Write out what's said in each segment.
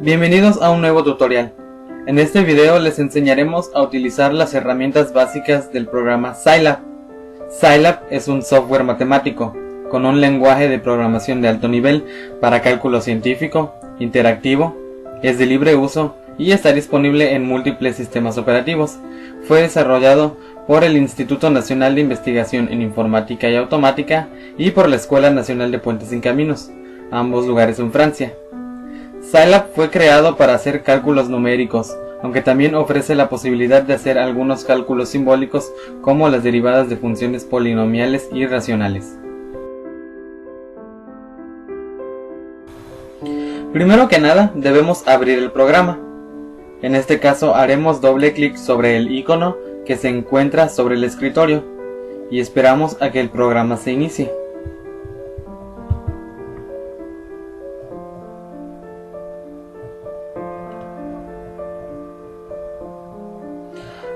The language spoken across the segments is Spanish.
Bienvenidos a un nuevo tutorial. En este video les enseñaremos a utilizar las herramientas básicas del programa Scilab. Scilab es un software matemático con un lenguaje de programación de alto nivel para cálculo científico, interactivo, es de libre uso y está disponible en múltiples sistemas operativos. Fue desarrollado por el Instituto Nacional de Investigación en Informática y Automática y por la Escuela Nacional de Puentes y Caminos, ambos lugares en Francia. Scilab fue creado para hacer cálculos numéricos, aunque también ofrece la posibilidad de hacer algunos cálculos simbólicos como las derivadas de funciones polinomiales y racionales. Primero que nada debemos abrir el programa. En este caso haremos doble clic sobre el icono que se encuentra sobre el escritorio y esperamos a que el programa se inicie.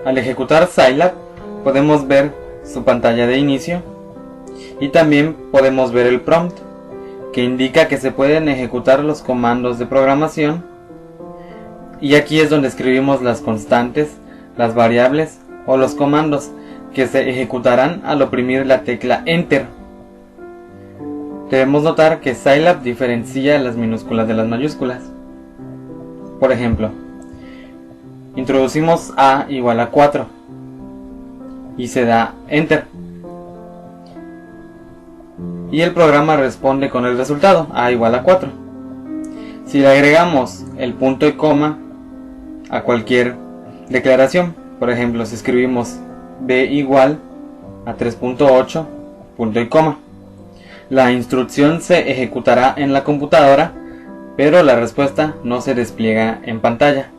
Al ejecutar Scilab podemos ver su pantalla de inicio y también podemos ver el prompt, que indica que se pueden ejecutar los comandos de programación, y aquí es donde escribimos las constantes, las variables o los comandos que se ejecutarán al oprimir la tecla Enter. Debemos notar que Scilab diferencia las minúsculas de las mayúsculas. Por ejemplo, introducimos a igual a 4 y se da Enter, y el programa responde con el resultado a igual a 4. Si le agregamos el punto y coma a cualquier declaración, por ejemplo si escribimos b igual a 3.8 punto y coma, la instrucción se ejecutará en la computadora, pero la respuesta no se despliega en pantalla.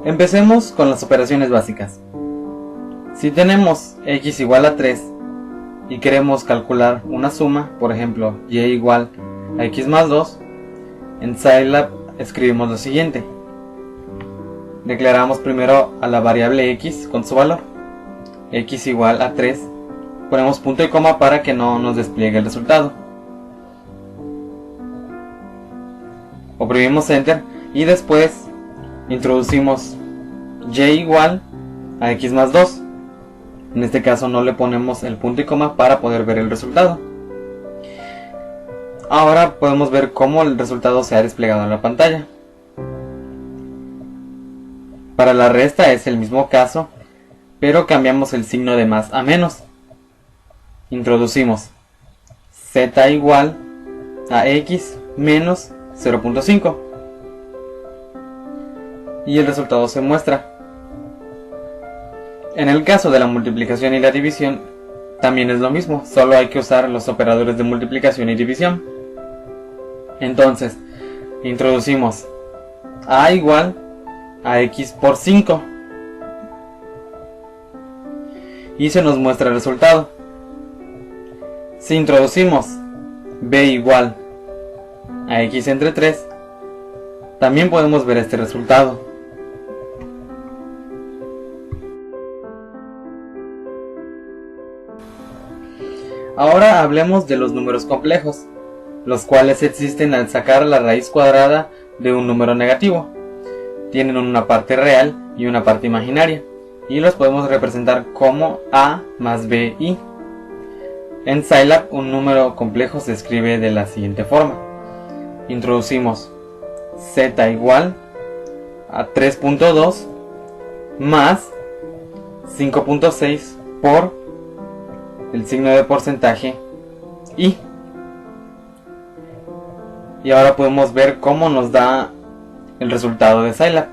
Empecemos con las operaciones básicas. Si tenemos x igual a 3 y queremos calcular una suma, por ejemplo y igual a x más 2, en Scilab escribimos lo siguiente. Declaramos primero a la variable x con su valor, x igual a 3, ponemos punto y coma para que no nos despliegue el resultado. Oprimimos Enter y después introducimos y igual a x más 2. En este caso no le ponemos el punto y coma para poder ver el resultado. Ahora podemos ver cómo el resultado se ha desplegado en la pantalla. Para la resta es el mismo caso, pero cambiamos el signo de más a menos. Introducimos z igual a x menos 0.5 y el resultado se muestra. En el caso de la multiplicación y la división también es lo mismo, solo hay que usar los operadores de multiplicación y división. Entonces introducimos a igual a x por 5 y se nos muestra el resultado. Si introducimos b igual a x entre 3, también podemos ver este resultado. Ahora hablemos de los números complejos, los cuales existen al sacar la raíz cuadrada de un número negativo. Tienen una parte real y una parte imaginaria, y los podemos representar como a más bi. En Scilab un número complejo se escribe de la siguiente forma. Introducimos z igual a 3.2 más 5.6 por el signo de porcentaje y ahora podemos ver cómo nos da el resultado de Scilab.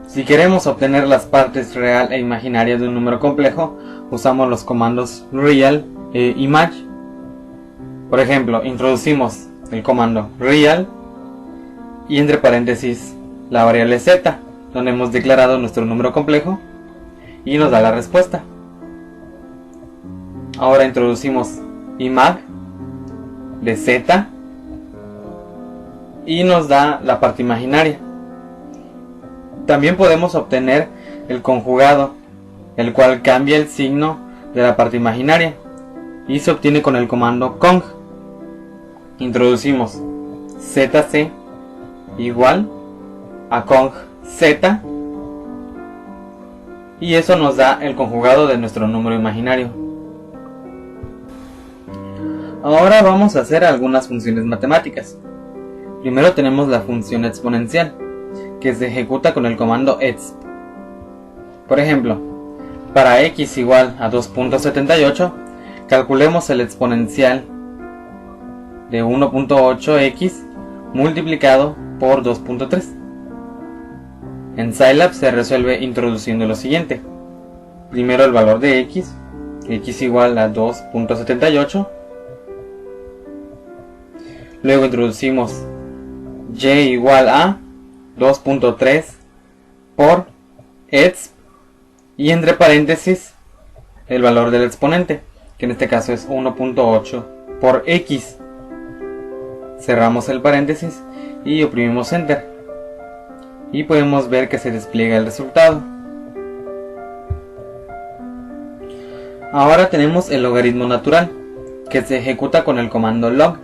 Si queremos obtener las partes real e imaginaria de un número complejo, usamos los comandos real e imag. Por ejemplo, introducimos el comando real y entre paréntesis la variable z, donde hemos declarado nuestro número complejo, y nos da la respuesta. Ahora introducimos imag de z y nos da la parte imaginaria. También podemos obtener el conjugado, el cual cambia el signo de la parte imaginaria y se obtiene con el comando cong. introducimos ZC igual a cong Z, y eso nos da el conjugado de nuestro número imaginario. Ahora vamos a hacer algunas funciones matemáticas. Primero tenemos la función exponencial, que se ejecuta con el comando exp. Por ejemplo, para x igual a 2.78, calculemos el exponencial de 1.8x multiplicado por 2.3. En Scilab se resuelve introduciendo lo siguiente. Primero el valor de x igual a 2.78. Luego introducimos y igual a 2.3 por exp, y entre paréntesis el valor del exponente, que en este caso es 1.8 por x. Cerramos el paréntesis y oprimimos enter, y podemos ver que se despliega el resultado. Ahora tenemos el logaritmo natural, que se ejecuta con el comando log.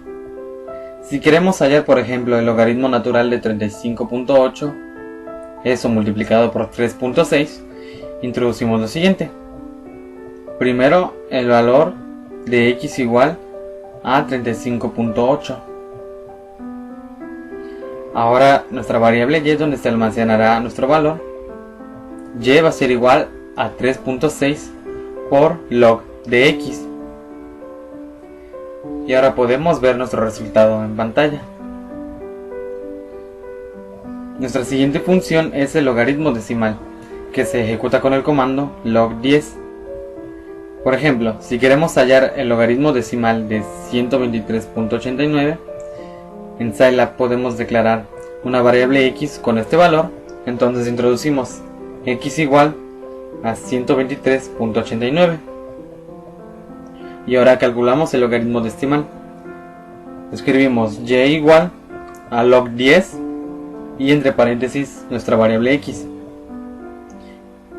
Si queremos hallar, por ejemplo, el logaritmo natural de 35.8, eso multiplicado por 3.6, introducimos lo siguiente. Primero el valor de x igual a 35.8. Ahora nuestra variable y es donde se almacenará nuestro valor. Y va a ser igual a 3.6 por log de x. Y ahora podemos ver nuestro resultado en pantalla. Nuestra siguiente función es el logaritmo decimal, que se ejecuta con el comando log10. Por ejemplo, si queremos hallar el logaritmo decimal de 123.89, en Scilab podemos declarar una variable x con este valor. Entonces introducimos x igual a 123.89. Y ahora calculamos el logaritmo decimal. Escribimos y igual a log 10 y entre paréntesis nuestra variable x.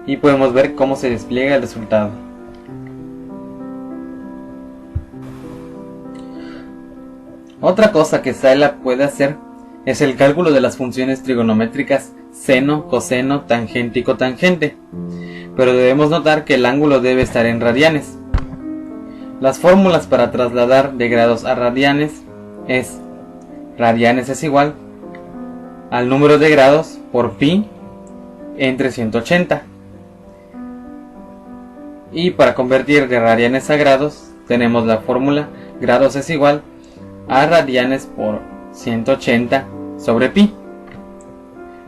Y podemos ver cómo se despliega el resultado. Otra cosa que Scilab puede hacer es el cálculo de las funciones trigonométricas seno, coseno, tangente y cotangente. Pero debemos notar que el ángulo debe estar en radianes. Las fórmulas para trasladar de grados a radianes es: radianes es igual al número de grados por pi entre 180. Y para convertir de radianes a grados tenemos la fórmula grados es igual a radianes por 180 sobre pi.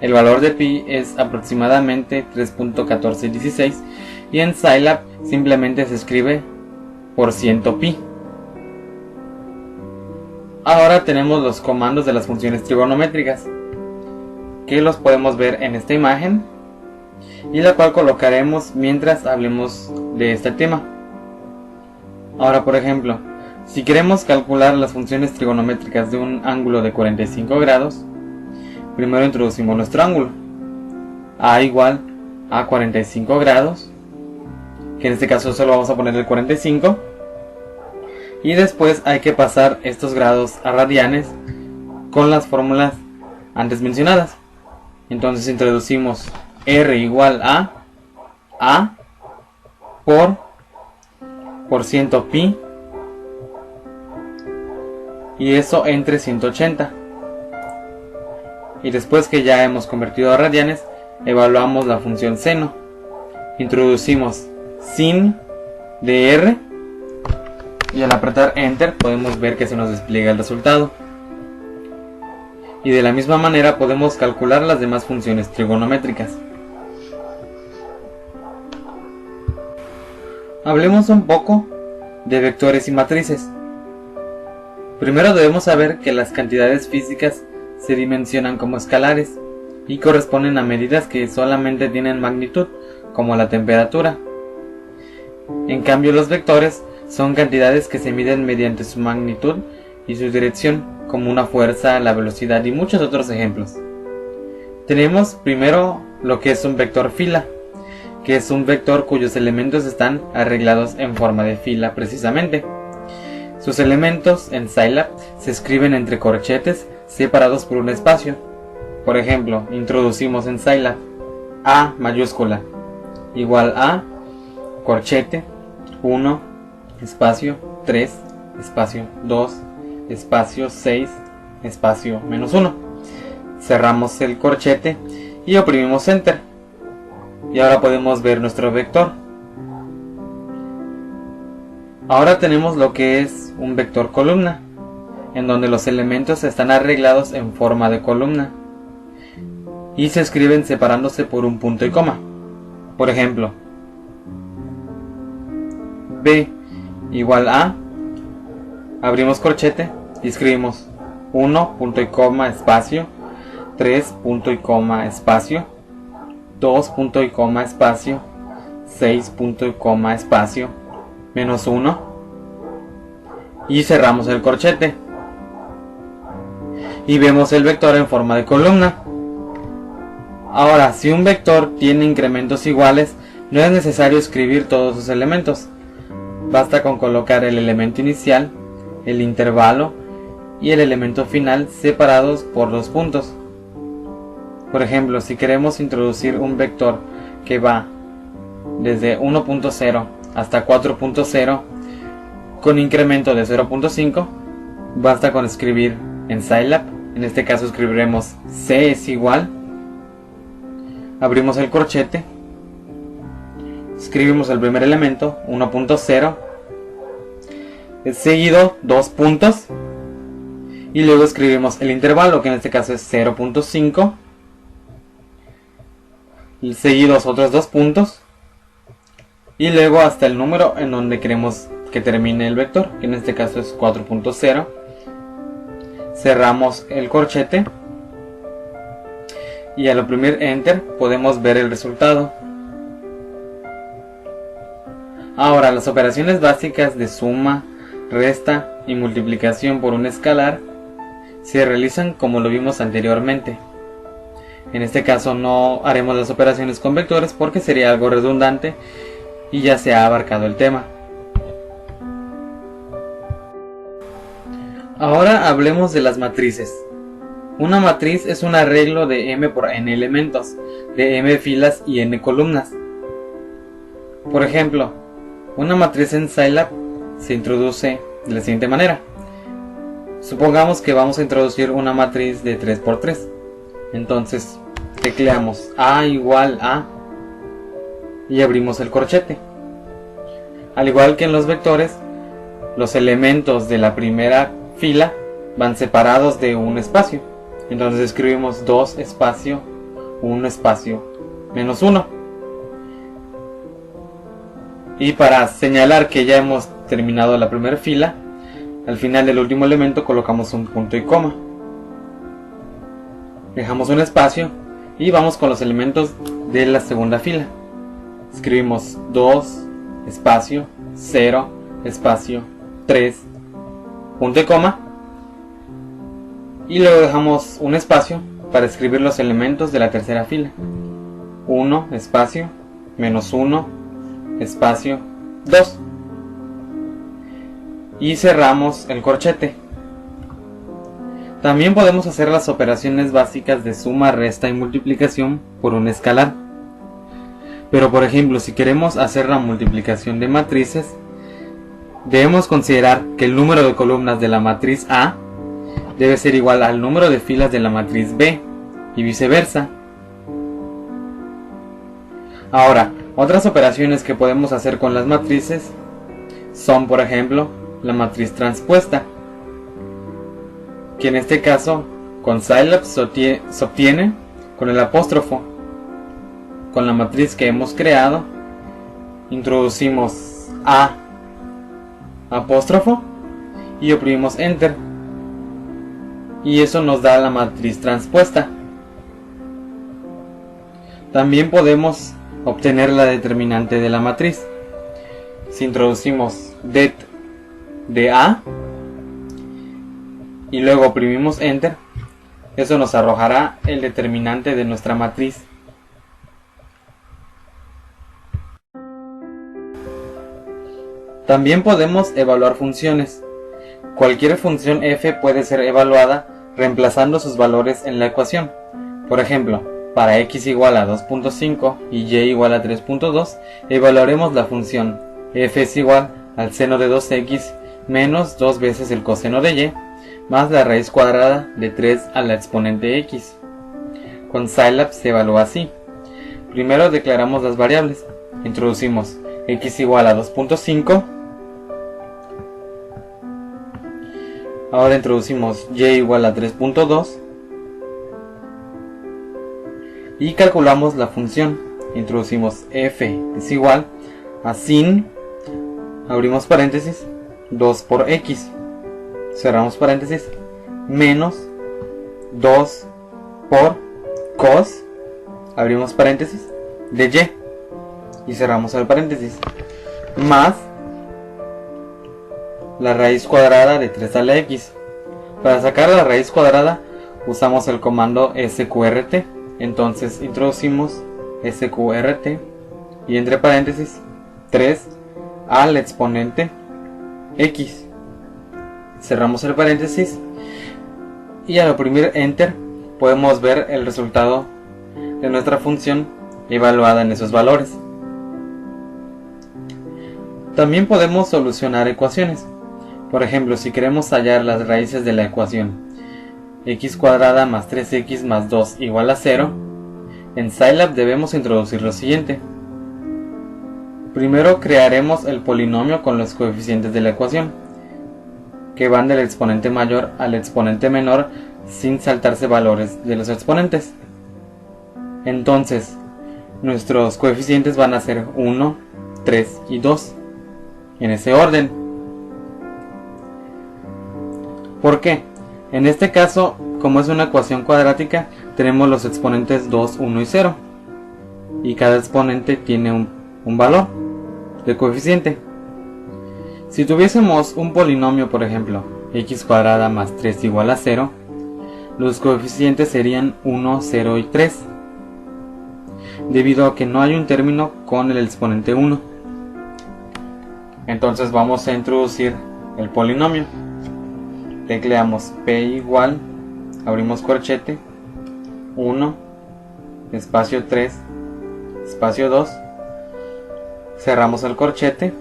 El valor de pi es aproximadamente 3.1416 y en Scilab simplemente se escribe por 100 pi. Ahora tenemos los comandos de las funciones trigonométricas, que los podemos ver en esta imagen y la cual colocaremos mientras hablemos de este tema. Ahora, por ejemplo, si queremos calcular las funciones trigonométricas de un ángulo de 45 grados, primero introducimos nuestro ángulo, a igual a 45 grados, que en este caso solo vamos a poner el 45, y después hay que pasar estos grados a radianes con las fórmulas antes mencionadas. Entonces introducimos r igual a por 100 pi, y eso entre 180. Y después que ya hemos convertido a radianes, evaluamos la función seno. Introducimos sin de r y al apretar enter podemos ver que se nos despliega el resultado. Y de la misma manera podemos calcular las demás funciones trigonométricas. Hablemos un poco de vectores y matrices. Primero debemos saber que las cantidades físicas se dimensionan como escalares y corresponden a medidas que solamente tienen magnitud, como la temperatura. En cambio, los vectores son cantidades que se miden mediante su magnitud y su dirección, como una fuerza, la velocidad y muchos otros ejemplos. Tenemos primero lo que es un vector fila, que es un vector cuyos elementos están arreglados en forma de fila precisamente. Sus elementos en Scilab se escriben entre corchetes separados por un espacio. Por ejemplo, introducimos en Scilab A mayúscula igual a corchete 1 espacio 3 espacio 2 espacio 6 espacio -1. Cerramos el corchete y oprimimos Enter. Y ahora podemos ver nuestro vector. Ahora tenemos lo que es un vector columna, en donde los elementos están arreglados en forma de columna y se escriben separándose por un punto y coma. Por ejemplo, B igual a, abrimos corchete y escribimos 1 punto y coma espacio, 3 punto y coma espacio, 2 punto y coma espacio, 6 punto y coma espacio, -1 y cerramos el corchete y vemos el vector en forma de columna. Ahora, si un vector tiene incrementos iguales, no es necesario escribir todos sus elementos. Basta con colocar el elemento inicial, el intervalo y el elemento final separados por 2 puntos. Por ejemplo, si queremos introducir un vector que va desde 1.0 hasta 4.0 con incremento de 0.5, basta con escribir en Scilab, en este caso escribiremos C es igual, abrimos el corchete, escribimos el primer elemento 1.0, seguido 2 puntos y luego escribimos el intervalo, que en este caso es 0.5, seguidos otros 2 puntos y luego hasta el número en donde queremos que termine el vector, que en este caso es 4.0. Cerramos el corchete y al oprimir Enter podemos ver el resultado. Ahora, las operaciones básicas de suma, resta y multiplicación por un escalar se realizan como lo vimos anteriormente. En este caso no haremos las operaciones con vectores porque sería algo redundante y ya se ha abarcado el tema. Ahora hablemos de las matrices. Una matriz es un arreglo de m por n elementos, de m filas y n columnas. Por ejemplo, una matriz en Scilab se introduce de la siguiente manera. Supongamos que vamos a introducir una matriz de 3×3. Entonces tecleamos A igual a y abrimos el corchete. Al igual que en los vectores, los elementos de la primera fila van separados de un espacio. Entonces escribimos 2 espacio 1 espacio -1. Y para señalar que ya hemos terminado la primera fila, al final del último elemento colocamos un punto y coma. Dejamos un espacio y vamos con los elementos de la segunda fila. Escribimos 2 espacio 0 espacio 3 punto y coma y luego dejamos un espacio para escribir los elementos de la tercera fila. 1 espacio -1 espacio 2 y cerramos el corchete. También podemos hacer las operaciones básicas de suma, resta y multiplicación por un escalar. Pero por ejemplo, si queremos hacer la multiplicación de matrices, debemos considerar que el número de columnas de la matriz A debe ser igual al número de filas de la matriz B y viceversa. Ahora, otras operaciones que podemos hacer con las matrices son, por ejemplo, la matriz transpuesta, que en este caso con Scilab se obtiene con el apóstrofo. Con la matriz que hemos creado, introducimos A apóstrofo y oprimimos Enter, y eso nos da la matriz transpuesta. También podemos obtener la determinante de la matriz. Si introducimos det de A y luego oprimimos Enter, eso nos arrojará el determinante de nuestra matriz. También podemos evaluar funciones. Cualquier función f puede ser evaluada reemplazando sus valores en la ecuación. Por ejemplo, para x igual a 2.5 y y igual a 3.2, evaluaremos la función f es igual al seno de 2x menos 2 veces el coseno de y más la raíz cuadrada de 3 a la exponente x. Con Scilab se evalúa así. Primero declaramos las variables. Introducimos x igual a 2.5. Ahora introducimos y igual a 3.2. Y calculamos la función. Introducimos f es igual a sin, abrimos paréntesis, 2 por x, cerramos paréntesis, menos 2 por cos, abrimos paréntesis, de y cerramos el paréntesis, más la raíz cuadrada de 3 a la x. Para sacar la raíz cuadrada usamos el comando sqrt. Entonces introducimos sqrt y entre paréntesis 3 al exponente x, cerramos el paréntesis y al oprimir enter podemos ver el resultado de nuestra función evaluada en esos valores. También podemos solucionar ecuaciones. Por ejemplo, si queremos hallar las raíces de la ecuación x cuadrada más 3x más 2 igual a 0, en Scilab debemos introducir lo siguiente. Primero crearemos el polinomio con los coeficientes de la ecuación, que van del exponente mayor al exponente menor sin saltarse valores de los exponentes. Entonces, nuestros coeficientes van a ser 1, 3 y 2, en ese orden. ¿Por qué? En este caso, como es una ecuación cuadrática, tenemos los exponentes 2, 1 y 0. Y cada exponente tiene un valor de coeficiente. Si tuviésemos un polinomio, por ejemplo, x cuadrada más 3 igual a 0, los coeficientes serían 1, 0 y 3, debido a que no hay un término con el exponente 1. Entonces vamos a introducir el polinomio. Tecleamos p igual, abrimos corchete, 1, espacio 3, espacio 2, cerramos el corchete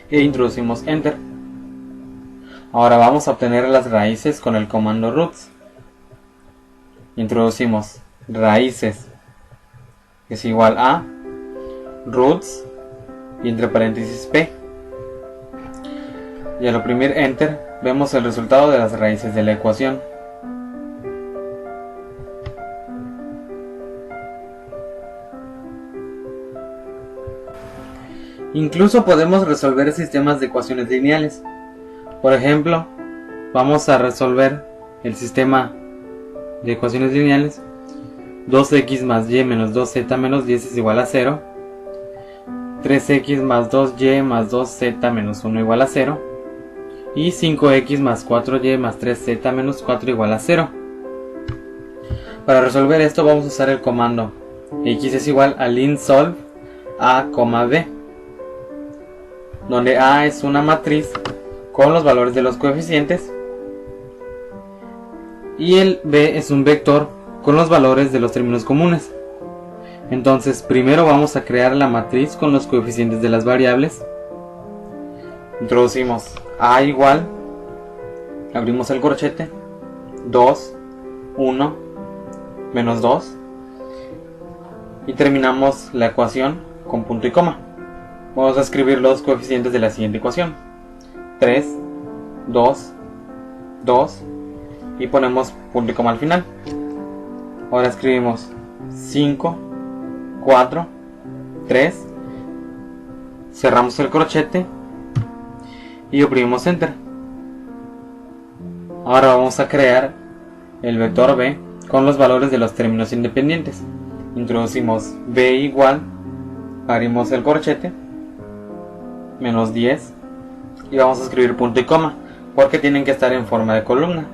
e introducimos enter. Ahora vamos a obtener las raíces con el comando roots. Introducimos raíces es igual a roots y entre paréntesis p. Y al oprimir enter vemos el resultado de las raíces de la ecuación. Incluso podemos resolver sistemas de ecuaciones lineales. Por ejemplo, vamos a resolver el sistema de ecuaciones lineales. 2x más y menos 2z menos 10 es igual a 0. 3x más 2y más 2z menos 1 igual a 0. Y 5x más 4y más 3z menos 4 igual a 0. Para resolver esto vamos a usar el comando x es igual a linsolve a, b, donde a es una matriz con los valores de los coeficientes y el b es un vector con los valores de los términos comunes. Entonces primero vamos a crear la matriz con los coeficientes de las variables. Introducimos a igual, abrimos el corchete, 2, 1, menos 2 y terminamos la ecuación con punto y coma. Vamos a escribir los coeficientes de la siguiente ecuación: 3, 2, 2 y ponemos punto y coma al final. Ahora escribimos 5, 4, 3, cerramos el corchete y oprimimos enter. Ahora vamos a crear el vector b con los valores de los términos independientes. Introducimos b igual, abrimos el corchete, menos 10 y vamos a escribir punto y coma porque tienen que estar en forma de columna.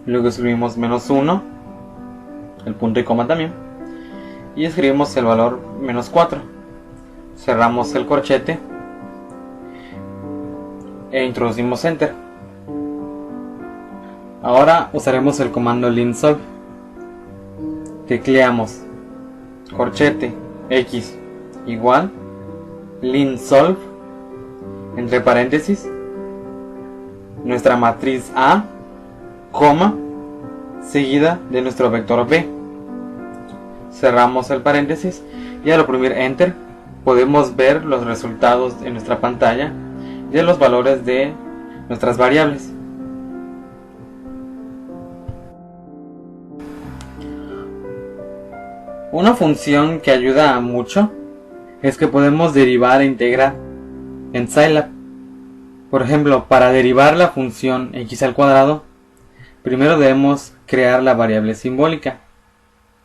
Luego escribimos menos 1, el punto y coma también, y escribimos el valor menos 4. Cerramos el corchete e introducimos Enter. Ahora usaremos el comando linsolve. Tecleamos corchete x igual linsolve entre paréntesis nuestra matriz A, coma, seguida de nuestro vector B. Cerramos el paréntesis y al oprimir Enter podemos ver los resultados en nuestra pantalla de los valores de nuestras variables. Una función que ayuda mucho es que podemos derivar e integrar en Scilab. Por ejemplo, para derivar la función x al cuadrado, primero debemos crear la variable simbólica.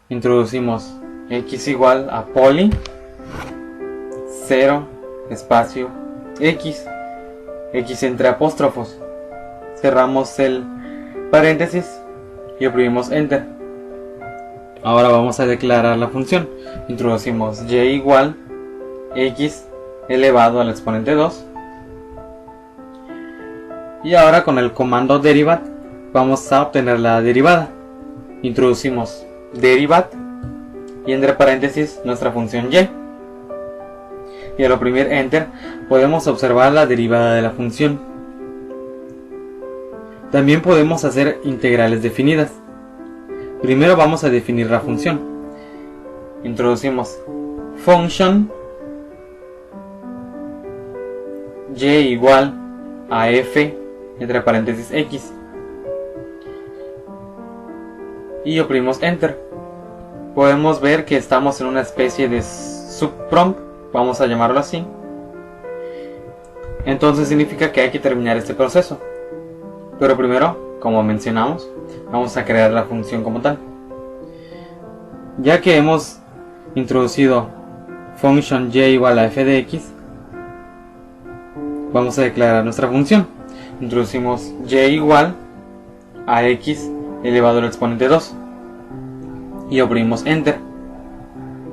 Introducimos x igual a poly 0 espacio x entre apóstrofos. Cerramos el paréntesis y oprimimos Enter. Ahora vamos a declarar la función. Introducimos y igual x elevado al exponente 2. Y ahora con el comando derivat vamos a obtener la derivada. Introducimos derivat y entre paréntesis nuestra función y. Y al oprimir Enter podemos observar la derivada de la función. También podemos hacer integrales definidas. Primero vamos a definir la función. Introducimos function y igual a f entre paréntesis x y oprimimos Enter. Podemos ver que estamos en una especie de subprompt, vamos a llamarlo así. Entonces significa que hay que terminar este proceso. Pero primero, como mencionamos, vamos a crear la función como tal. Ya que hemos introducido function y igual a f de x, vamos a declarar nuestra función. Introducimos y igual a x elevado al exponente 2 y oprimimos Enter.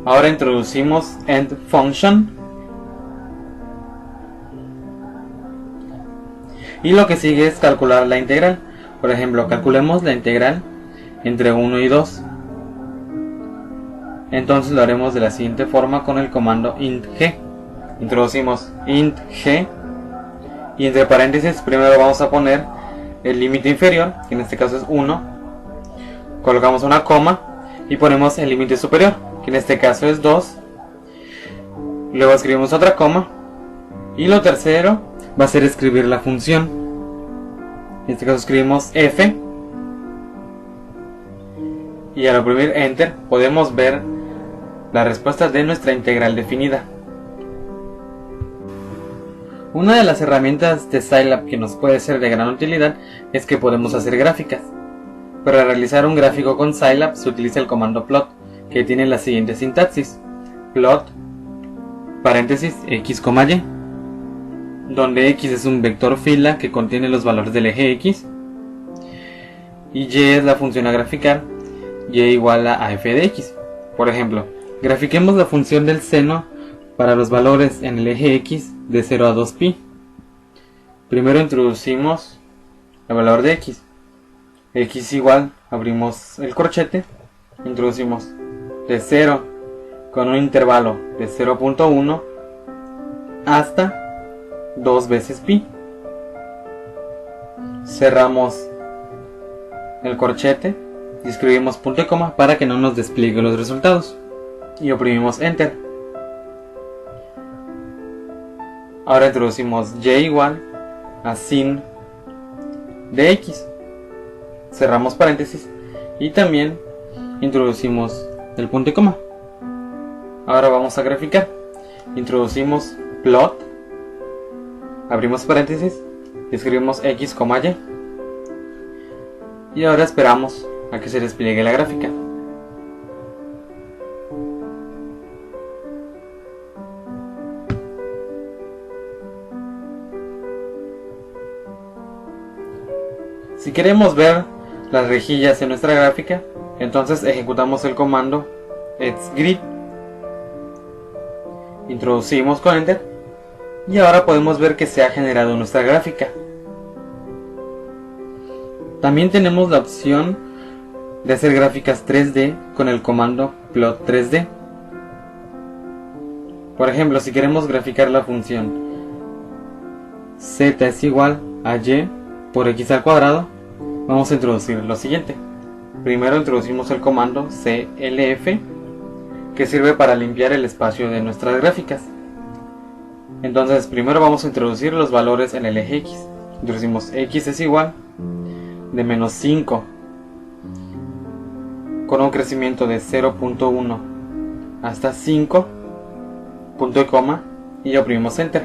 Ahora introducimos end function y lo que sigue es calcular la integral. Por ejemplo, calculemos la integral entre 1 y 2. Entonces lo haremos de la siguiente forma con el comando int g. Introducimos int g y entre paréntesis primero vamos a poner el límite inferior, que en este caso es 1. Colocamos una coma y ponemos el límite superior, que en este caso es 2. Luego escribimos otra coma y lo tercero va a ser escribir la función. En este caso escribimos f y al oprimir Enter podemos ver la respuesta de nuestra integral definida. Una de las herramientas de Scilab que nos puede ser de gran utilidad es que podemos hacer gráficas. Para realizar un gráfico con Scilab se utiliza el comando plot, que tiene la siguiente sintaxis: plot paréntesis x, y, donde x es un vector fila que contiene los valores del eje x y y es la función a graficar, y igual a f de x. Por ejemplo, grafiquemos la función del seno para los valores en el eje x de 0 a 2pi. Primero introducimos el valor de x igual, abrimos el corchete, introducimos de 0 con un intervalo de 0.1 hasta 2 veces pi. Cerramos el corchete y escribimos punto y coma para que no nos despliegue los resultados y oprimimos Enter. Ahora introducimos y igual a sin de x. Cerramos paréntesis y también introducimos el punto y coma. Ahora vamos a graficar. Introducimos plot, abrimos paréntesis y escribimos x, y ahora esperamos a que se despliegue la gráfica. Si queremos ver las rejillas en nuestra gráfica, entonces ejecutamos el comando xgrid, introducimos con Enter Y ahora podemos ver que se ha generado nuestra gráfica. También tenemos la opción de hacer gráficas 3D con el comando plot 3D. Por ejemplo, si queremos graficar la función z es igual a y por x al cuadrado, vamos a introducir lo siguiente. Primero introducimos el comando clf, que sirve para limpiar el espacio de nuestras gráficas. Entonces primero vamos a introducir los valores en el eje x. Introducimos x es igual de menos 5 con un crecimiento de 0.1 hasta 5, punto y coma, y oprimimos enter.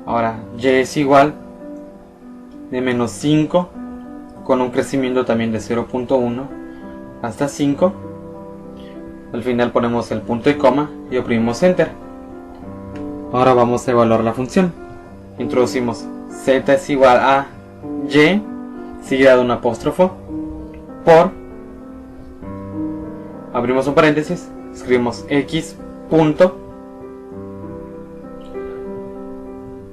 Ahora y es igual de menos 5 con un crecimiento también de 0.1 hasta 5. Al final ponemos el punto y coma y oprimimos enter. Ahora vamos a evaluar la función. Introducimos z es igual a y seguida de un apóstrofo por, abrimos un paréntesis, escribimos x punto.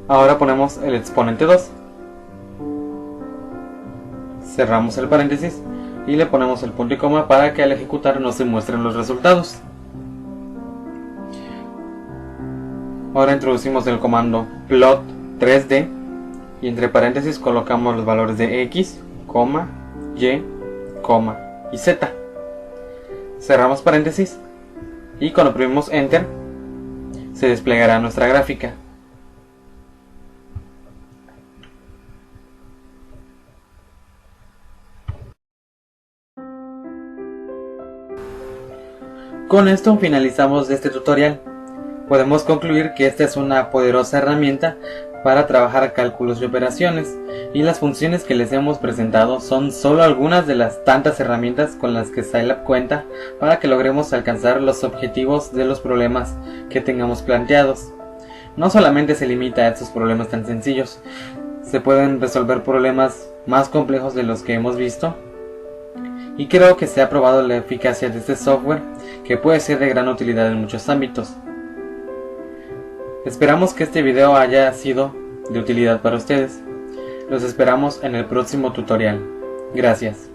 Ahora ponemos el exponente 2, cerramos el paréntesis y le ponemos el punto y coma para que al ejecutar no se muestren los resultados. Ahora introducimos el comando plot 3D y entre paréntesis colocamos los valores de x, y, y z. Cerramos paréntesis y cuando oprimimos enter se desplegará nuestra gráfica. Con esto finalizamos este tutorial. Podemos concluir que esta es una poderosa herramienta para trabajar cálculos y operaciones, y las funciones que les hemos presentado son solo algunas de las tantas herramientas con las que Scilab cuenta para que logremos alcanzar los objetivos de los problemas que tengamos planteados. No solamente se limita a estos problemas tan sencillos, se pueden resolver problemas más complejos de los que hemos visto, y creo que se ha probado la eficacia de este software, que puede ser de gran utilidad en muchos ámbitos. Esperamos que este video haya sido de utilidad para ustedes. Los esperamos en el próximo tutorial. Gracias.